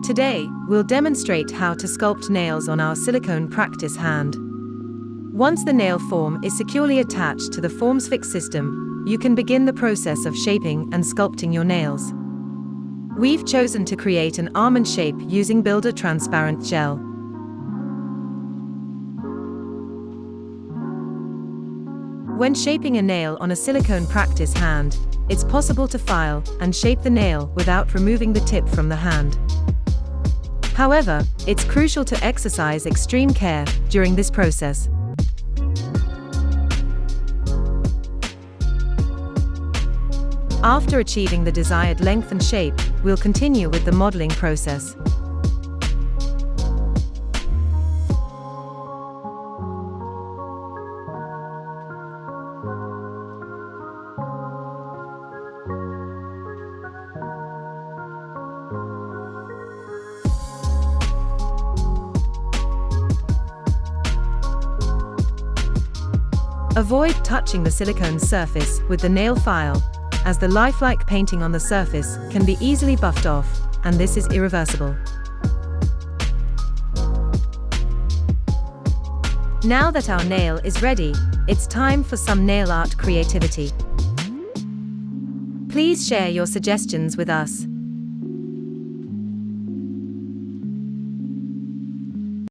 Today, we'll demonstrate how to sculpt nails on our silicone practice hand. Once the nail form is securely attached to the Forms Fix system, you can begin the process of shaping and sculpting your nails. We've chosen to create an almond shape using Builder transparent gel. When shaping a nail on a silicone practice hand, it's possible to file and shape the nail without removing the tip from the hand. However, it's crucial to exercise extreme care during this process. After achieving the desired length and shape, we'll continue with the modeling process. Avoid touching the silicone surface with the nail file, as the lifelike painting on the surface can be easily buffed off, and this is irreversible. Now that our nail is ready, it's time for some nail art creativity. Please share your suggestions with us.